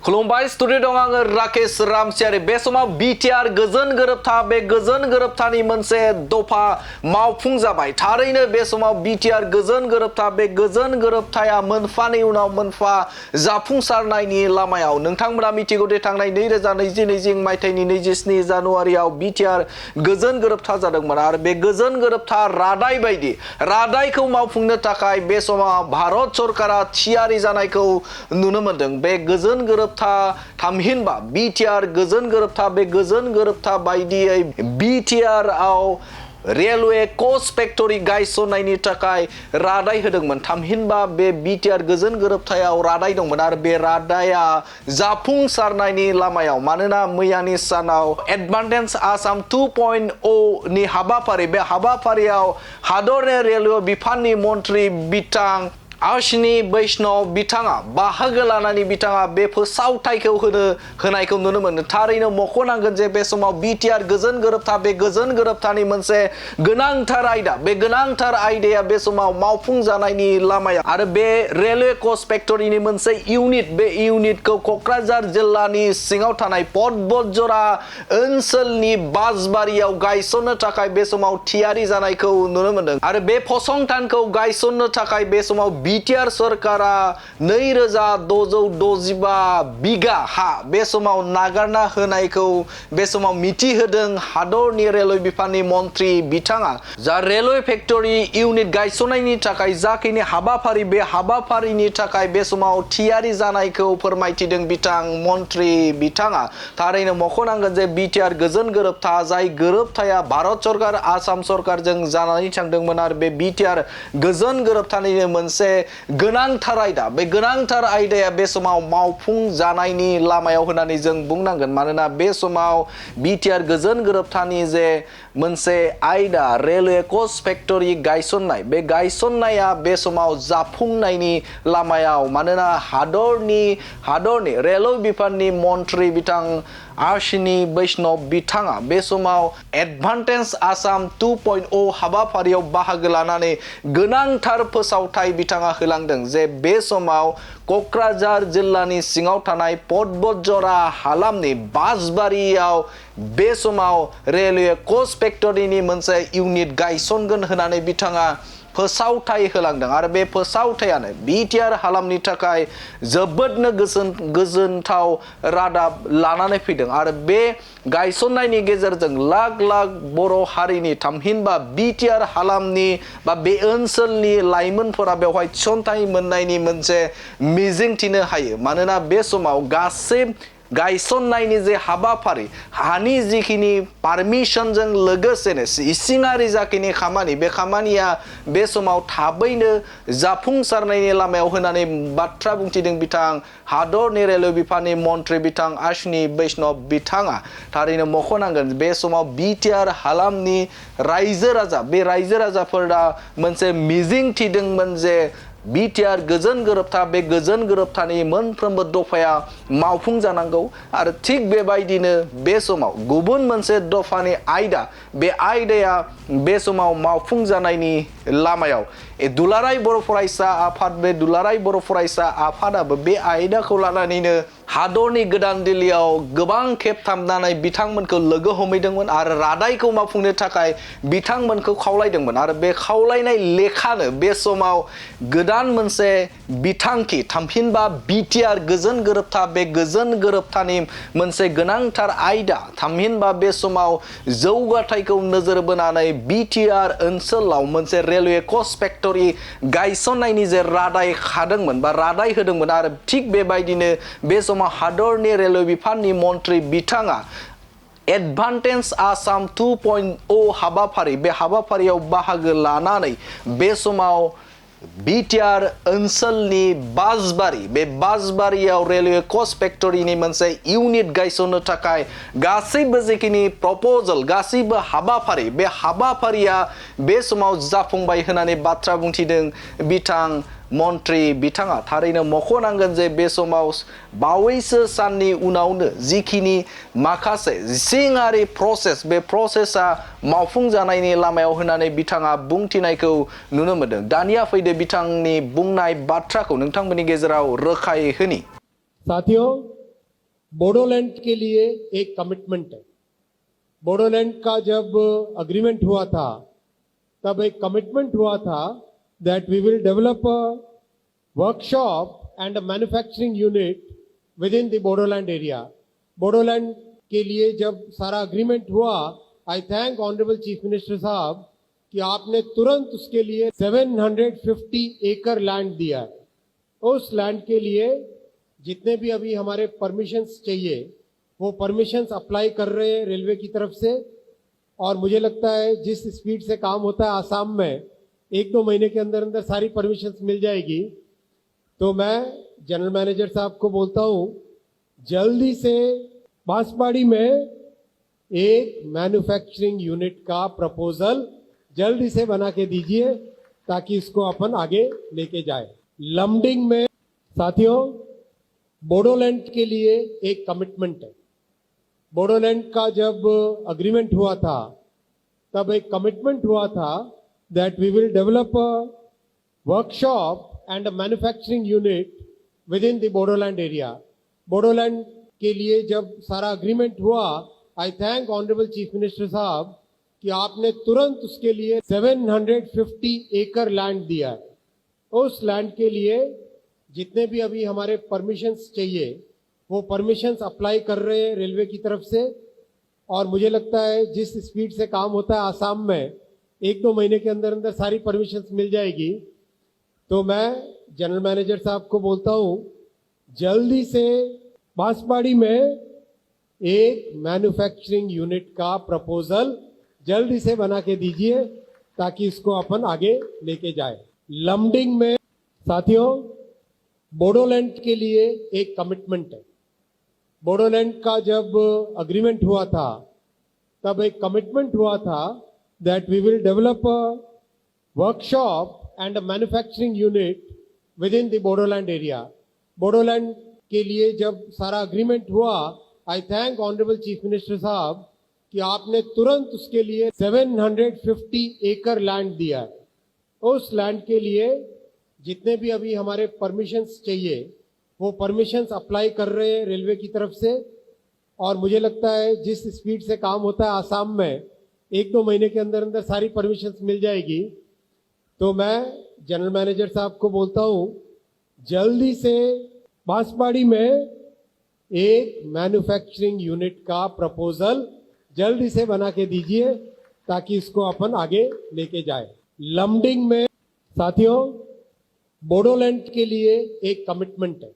खुलुमबाय स्टुडिअ दं आङो राकेश रामसियारि बे समाव बिटिआर गोजोन गोरोबथा बे गोजोन गोरोबथानि मोनसे दफा मावफुं जाबाय थारैनो बे समाव बिटिआर गोजोन गोरोबथा बे गोजोन गोरोबथाया मोनफानि उनाव मोनफा जाफुंसारनायनि लामायाव नोंथांमोना मिथिगौ दे थांनाय 2020 मायथाइनि 27 जानुवारियाव बिटिआर गोजोन गोरोबथा जादोंमोन आरो बे गोजोन गोरोबथा रादाय बायदि रादायखौ मावफुंनो थाखाय बे समाव भारत सरकारा थियारि जानायखौ नुनो मोनदों बे गोजोन गोरोबथा थामहिनबा बिटिआर गोजोन गोरोबथा बे गोजोन गोरोबथा बायदियै बिटिआर आव रेलवे कच फेक्टरि गायसननायनि थाखाय रादाय होदोंमोन थामहिनबा बे बिटिआर गोजोन गोरोबथायाव रादाय दंमोन आरो बे रादाया जाफुंसारनायनि लामायाव मानोना मैयानि सानाव एडभान्टेज आसाम 2.0 नि हाबाफारि बे हाबाफारियाव हादरनि रेलवे बिफाननि मन्त्रि बिथां आश्विनी वैष्णव बिथाङा बाहागो लानानै बिथाङा बे फोसावथायखौ होनायखौ नुनो मोनो थारैनो मख'नांगोन जे बे समाव बिटिआर गोजोन गोरोबथा बे गोजोन गोरोबथानि मोनसे गोनांथार आयदा बे गोनांथार आयदाया बे समाव मावफुं जानायनि लामायाव आरो बे रेलवे कच फेक्टरिनि मोनसे इउनिट बे इउनिटखौ क'क्राझार जिल्लानि सिङाव थानाय पदबजरा ओनसोलनि बासबारियाव गायसननो थाखाय बे समाव थियारि जानायखौ नुनो मोनदों आरो बे फसंथानखौ गायसननो थाखाय बे समाव बिटिआर सरकारा 2665 बिगा हा बे समाव नागारना होनायखौ बे समाव मिथिहोदों हादरनि रेलवे बिफाननि मन्त्रि बिथाङा जा रेलवे फेक्टरि इउनिट गायसननायनि थाखाय जाखिनि हाबाफारि बे हाबाफारिनि थाखाय बे समाव थियारि जानायखौ फोरमायथिदों बिथां मन्त्रि बिथाङा थारैनो मख'नांगोन जे बिटिआर गोजोन गोरोबथा जाय गोरोबथाया भारत सरकार आसाम सरकारजों जानानै थांदोंमोन आरो बे बिटिआर गोजोन गोरोबथानिनो मोनसे गोनांथार आयदा बे गोनांथार आयदाया बे समाव मावफुं जानायनि लामायाव होननानै जों बुंनांगोन मानोना बे समाव बिटिआर गोजोन गोरोबथानि जे मोनसे आयदा रेलवे कच फेक्टरि गायसननाय बे गायसननाया बे समाव जाफुंनायनि लामायाव मानोना हादरनि रेलवे बिफाननि मन्त्रि बिथां आश्विनी वैष्णव बिथाङा बे समाव एडभान्टेज आसाम 2.0 हाबाफारियाव बाहागो लानानै गोनांथार फोसावथाय बिथाङा होलांदों जे बे समाव क'क्राझार जिल्लानि सिङाव थानाय पदबजरा हालामनि बासबारियाव बे समाव रेलवे कच फेक्टरिनि मोनसे इउनिट गायसनगोन होननानै बिथाङा फोसावथाय होलांदों आरो बे फोसावथायानो बिटिआर हालामनि थाखाय जोबोदनो गोजोनथाव रादाब लानानै फैदों आरो बे गायसननायनि गेजेरजों लाख लाख बर' हारिनि थामहिनबा बिटिआर हालामनि बा बे ओनसोलनि लाइमोनफोरा बेवहाय थिसनथाय मोननायनि मोनसे मिजिंथिनो हायो मानोना बे समाव गासै गायसननायनि जे हाबाफारि हानि जिखिनि पारमिशनजों लोगोसेनो इसिङारि जाखिनि खामानि बे खामानिया बे समाव थाबैनो जाफुंसारनायनि लामायाव होनानै बाथ्रा बुंथिदों बिथां हादरनि रेलवे बिफाननि मन्त्रि बिथां आश्विनी वैष्णव बिथाङा थारैनो मख'नांगोन बे समाव बिटिआर हालामनि रायजो राजा बे रायजो राजाफोरा मोनसे मिजिं थिदोंमोन जे बिटिआर गोजोन गोरोबथा बे गोजोन गोरोबथानि मोनफ्रोमबो दफाया मावफुं जानांगौ आरो थिग बेबायदिनो बे समाव गुबुन मोनसे दफानि आयदा बे आयदाया बे समाव मावफुं जानायनि लामायाव दुलाराय बर' फरायसा आफाद बे दुलाराय बर' फरायसा आफादाबो बे आयदाखौ लानानैनो हादरनि गोदान दिल्लीयाव गोबां खेब थांनानै बिथांमोनखौ लोगो हमहैदोंमोन आरो रादायखौ मावफुंनो थाखाय बिथांमोनखौ खावलायदोंमोन आरो बे खावलायनाय लेखानो बे समाव गोदान मोनसे बिथांखि थामहिनबा बिटिआर गोजोन गोरोबथा बे गोजोन गोरोबथानि मोनसे गोनांथार आयदा थामहिनबा बे समाव जौगाथायखौ नोजोर बोनानै बिटिआर ओनसोलाव मोनसे रेलवे कच फेक्टरि गायसननायनि जे रादाय खादोंमोन बा रादाय होदोंमोन आरो थिग बेबायदिनो बे समाव हादरनि रेलवे बिफाननि मन्त्रि बिथाङा एडभान्टेज आसाम 2.0 हाबाफारि बे हाबाफारियाव बाहागो लानानै बे समाव बिटिआर ओनसोलनि बासबारि बे बासबारियाव रेलवे कच फेक्टरिनि मोनसे इउनिट गायसननो थाखाय गासैबो जिखिनि प्रप'जल गासैबो हाबाफारि बे हाबाफारिया बे समाव जाफुंबाय होननानै बाथ्रा बुंथिदों बिथां मन्त्रि बिथाङा थारैनो मख'नांगोन जे बे समाव बावैसो साननि उनावनो जिखिनि माखासे सिङारि प्रसेस बे प्रसेसा मावफुं जानायनि लामायाव होननानै बिथाङा बुंथिनायखौ नुनो मोनदों दानिया फैदो बिथांनि बुंनाय बाथ्राखौ नोंथांमोननि गेजेराव रोखायै होनि साथियों बोडोलैंड के लिए एक कमिटमेंट है। बोडोलैंड का जब अग्रीमेंट हुआ था तब एक कमिटमेंट हुआ था that we will develop a workshop and a manufacturing unit within the Bodoland area. Bodoland के लिए जब सारा अग्रीमेंट हुआ, I thank honourable chief minister साहब कि आपने तुरंत उसके लिए 750 एकड़ लैंड दिया है। उस लैंड के लिए जितने भी अभी हमारे परमिशंस चाहिए वो परमिशंस अप्लाई कर रहे हैं रेलवे की तरफ से, और मुझे लगता है जिस स्पीड से काम होता है आसाम में 1-2 महीने के अंदर अंदर सारी परमिशंस मिल जाएगी। तो मैं जनरल मैनेजर साहब को बोलता हूं जल्दी से बांसवाड़ी में एक मैन्युफैक्चरिंग यूनिट का प्रपोजल जल्दी से बना के दीजिए ताकि इसको अपन आगे लेके जाए। लमडिंग में साथियों बोडोलैंड के लिए एक कमिटमेंट है। बोडोलैंड का जब अग्रीमेंट हुआ था तब एक कमिटमेंट हुआ था that we will develop a workshop and a manufacturing unit within the Bodoland area. Bodoland के लिए जब सारा अग्रीमेंट हुआ, I thank honourable chief minister साहब कि आपने तुरंत उसके लिए 750 एकड़ लैंड दिया है। उस लैंड के लिए जितने भी अभी हमारे परमिशंस चाहिए वो परमिशंस अप्लाई कर रहे हैं रेलवे की तरफ से, और मुझे लगता है जिस स्पीड से काम होता है आसाम में 1-2 महीने के अंदर अंदर सारी परमिशंस मिल जाएगी। तो मैं जनरल मैनेजर साहब को बोलता हूं जल्दी से बांसवाड़ी में एक मैन्युफैक्चरिंग यूनिट का प्रपोजल जल्दी से बना के दीजिए ताकि इसको अपन आगे लेके जाए। लमडिंग में साथियों बोडोलैंड के लिए एक कमिटमेंट है। बोडोलैंड का जब अग्रीमेंट हुआ था तब एक कमिटमेंट हुआ था that we will develop a workshop and a manufacturing unit within the Bodoland area. Bodoland के लिए जब सारा अग्रीमेंट हुआ, I thank honourable chief minister साहब कि आपने तुरंत उसके लिए 750 एकड़ लैंड दिया है। उस लैंड के लिए जितने भी अभी हमारे परमिशंस चाहिए वो परमिशंस अप्लाई कर रहे हैं रेलवे की तरफ से, और मुझे लगता है जिस स्पीड से काम होता है आसाम में 1-2 महीने के अंदर अंदर सारी परमिशंस मिल जाएगी। तो मैं जनरल मैनेजर साहब को बोलता हूं जल्दी से बांसवाड़ी में एक मैन्युफैक्चरिंग यूनिट का प्रपोजल जल्दी से बना के दीजिए ताकि इसको अपन आगे लेके जाए। लमडिंग में साथियों बोडोलैंड के लिए एक कमिटमेंट है।